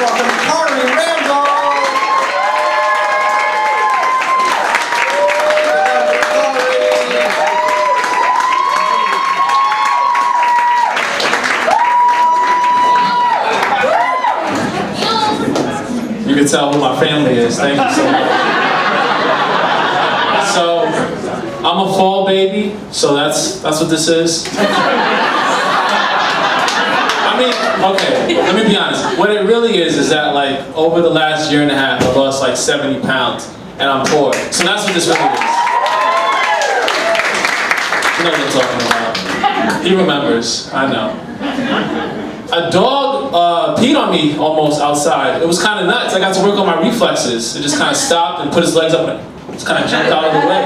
welcome Khari and Randall. You can tell who my family is. Thank you so much. So, I'm a fall baby, so that's what this is. I mean, okay, let me be honest. What it really is that like over the last year and a half, I lost like 70 pounds, and I'm poor. So that's what this really is. You know what I'm talking about. He remembers. I know. A dog peed on me almost outside. It was kind of nuts. I got to work on my reflexes. It just kind of stopped and put his legs up and just kind of jumped out of the way.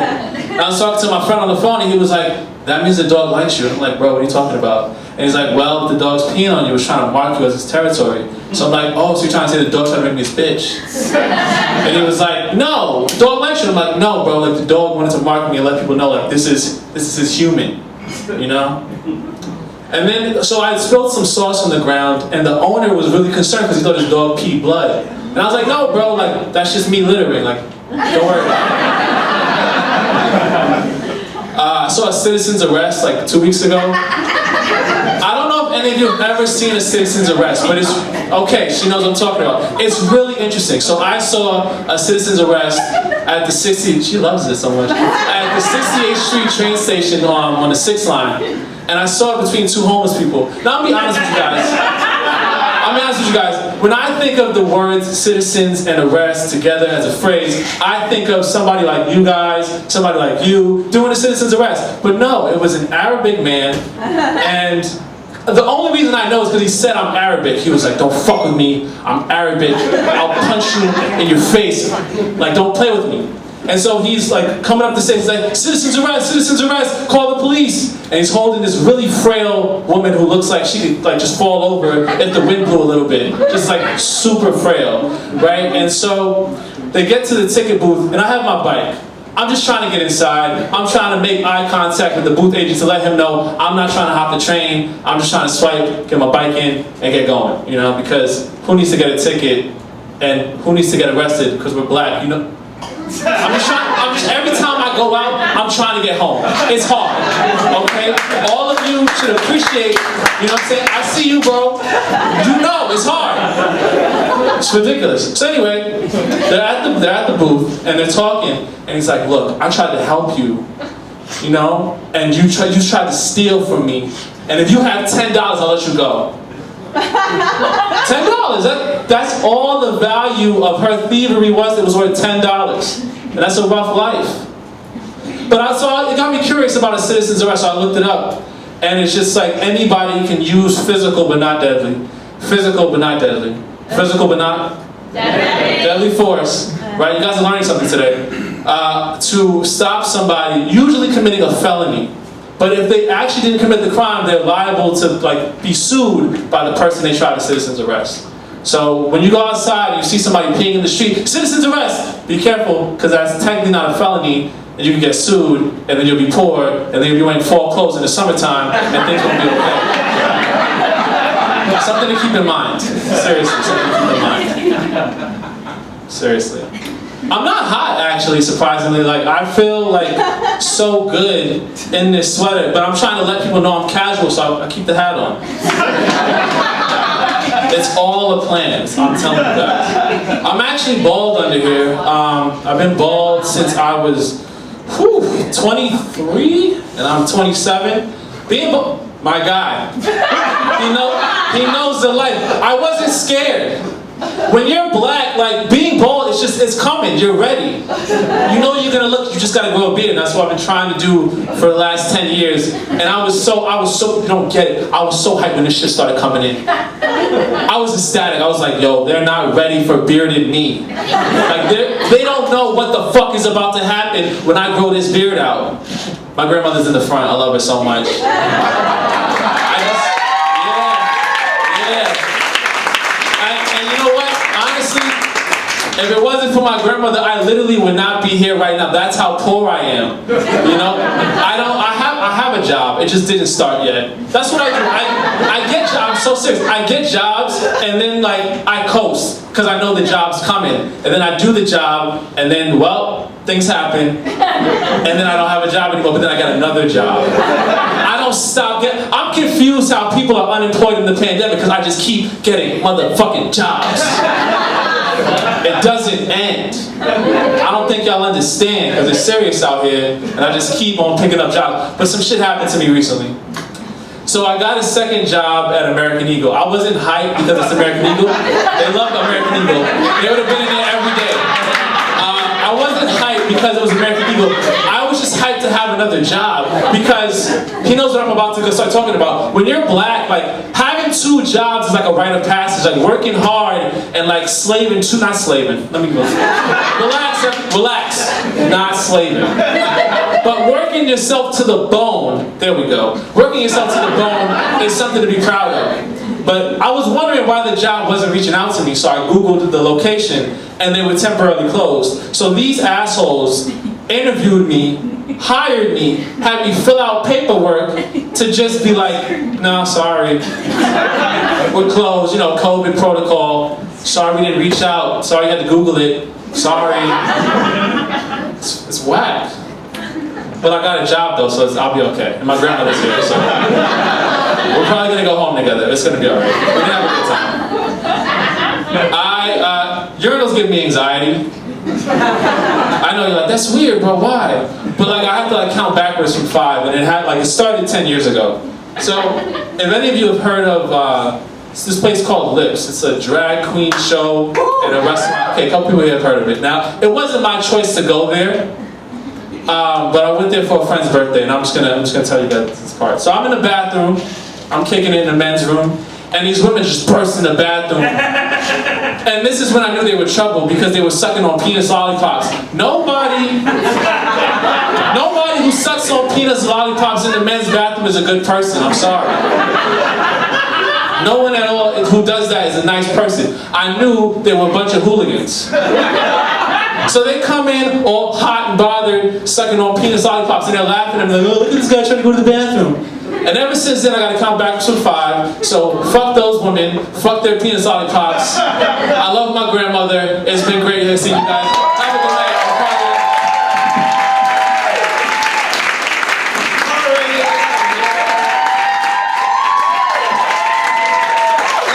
And I was talking to my friend on the phone and he was like, that means the dog likes you. I'm like, bro, what are you talking about? And he's like, well, if the dog's peeing on you, it's trying to mark you as his territory. So I'm like, oh, so you're trying to say the dog's trying to make me his bitch? And he was like, no, the dog likes you. I'm like, no, bro, like the dog wanted to mark me and let people know like this is his human, you know? And then, so I spilled some sauce on the ground, and the owner was really concerned because he thought his dog peed blood. And I was like, no, bro, like, that's just me littering, like, don't worry about it. I saw a citizen's arrest, like, 2 weeks ago. I don't know if any of you have ever seen a citizen's arrest, but it's, okay, she knows what I'm talking about. It's really interesting. So I saw a citizen's arrest at the 60th, she loves this so much, at the 68th Street train station on the 6th line. And I saw it between two homeless people. Now, I'll be honest with you guys. When I think of the words citizens and arrest together as a phrase, I think of somebody like you guys, somebody like you, doing a citizen's arrest. But no, it was an Arabic man, and the only reason I know is because he said I'm Arabic. He was like, don't fuck with me, I'm Arabic, I'll punch you in your face. Like, don't play with me. And so he's like coming up the stairs, he's like, citizens arrest, call the police. And he's holding this really frail woman who looks like she could like just fall over if the wind blew a little bit. Just like super frail, right? And so they get to the ticket booth, and I have my bike. I'm just trying to get inside. I'm trying to make eye contact with the booth agent to let him know I'm not trying to hop the train. I'm just trying to swipe, get my bike in, and get going, you know? Because who needs to get a ticket, and who needs to get arrested because we're black, you know? Every time I go out, I'm trying to get home. It's hard, okay? All of you should appreciate, you know what I'm saying? I see you, bro. You know, it's hard. It's ridiculous. So anyway, they're at the booth, and they're talking, and he's like, look, I tried to help you, you know? And you tried to steal from me, and if you have $10, I'll let you go. $10, that's all the value of her thievery was. It was worth $10, and that's a rough life. But it got me curious about a citizen's arrest, so I looked it up, and it's just like anybody can use physical but not deadly, physical but not deadly, physical but not deadly force. Right? You guys are learning something today. To stop somebody, usually committing a felony. But if they actually didn't commit the crime, they're liable to like be sued by the person they tried to citizen's arrest. So when you go outside and you see somebody peeing in the street, citizen's arrest, be careful, because that's technically not a felony, and you can get sued, and then you'll be poor, and then you'll be wearing fall clothes in the summertime, and things won't be okay. Something to keep in mind. Seriously, something to keep in mind. Seriously. I'm not hot, actually, surprisingly. Like, I feel like so good in this sweater, but I'm trying to let people know I'm casual, so I keep the hat on. It's all a plan, I'm telling you guys. I'm actually bald under here. I've been bald since I was 23, and I'm 27. Being bald, my guy. He knows the life. I wasn't scared. When you're black, like being bald, it's coming. You're ready. You know you're gonna look. You just gotta grow a beard. And that's what I've been trying to do for the last 10 years. And I was so. You don't get it. I was so hyped when this shit started coming in. I was ecstatic. I was like, yo, they're not ready for bearded me. Like they don't know what the fuck is about to happen when I grow this beard out. My grandmother's in the front. I love her so much. If it wasn't for my grandmother, I literally would not be here right now. That's how poor I am. You know? I have a job. It just didn't start yet. That's what I do. I get jobs. I'm so serious. I get jobs and then like I coast because I know the job's coming. And then I do the job and then, well, things happen. And then I don't have a job anymore, but then I got another job. I don't stop I'm confused how people are unemployed in the pandemic because I just keep getting motherfucking jobs. It doesn't end. I don't think y'all understand because it's serious out here and I just keep on picking up jobs. But some shit happened to me recently. So I got a second job at American Eagle. I wasn't hyped because it's American Eagle. They love American Eagle. They would have been in there every day. I wasn't hyped because it was American Eagle. I was just hyped to have another job because he knows what I'm about to start talking about. When you're black, like having two jobs is like a rite of passage. Like working hard and like slaving to, not slaving. Let me go. Relax. Not slaving. But working yourself to the bone, there we go. Working yourself to the bone is something to be proud of. But I was wondering why the job wasn't reaching out to me, so I Googled the location, and they were temporarily closed. So these assholes interviewed me, hired me, had me fill out paperwork to just be like, no, sorry, we're closed, you know, COVID protocol. Sorry we didn't reach out. Sorry you had to Google it. Sorry. It's whack. But I got a job though, so I'll be okay. And my grandmother's here, so we're probably gonna go home together. It's gonna be alright. We're gonna have a good time. Urinals give me anxiety. I know you're like, that's weird, bro. Why? But like, I have to like count backwards from 5, and it started 10 years ago. So, if any of you have heard of this place called Lips, it's a drag queen show and a restaurant. Okay, a couple people here have heard of it. Now, it wasn't my choice to go there. But I went there for a friend's birthday, and I'm just gonna tell you guys this part. So I'm in the bathroom, I'm kicking it in the men's room, and these women just burst in the bathroom. And this is when I knew they were trouble because they were sucking on penis lollipops. Nobody who sucks on penis lollipops in the men's bathroom is a good person. I'm sorry. No one at all who does that is a nice person. I knew they were a bunch of hooligans. So they come in all hot and bothered, sucking on penis lollipops, and they're laughing and they're like, oh, look at this guy trying to go to the bathroom. And ever since then, I got to count back to 5. So fuck those women, fuck their penis lollipops. I love my grandmother. It's been great to see you guys.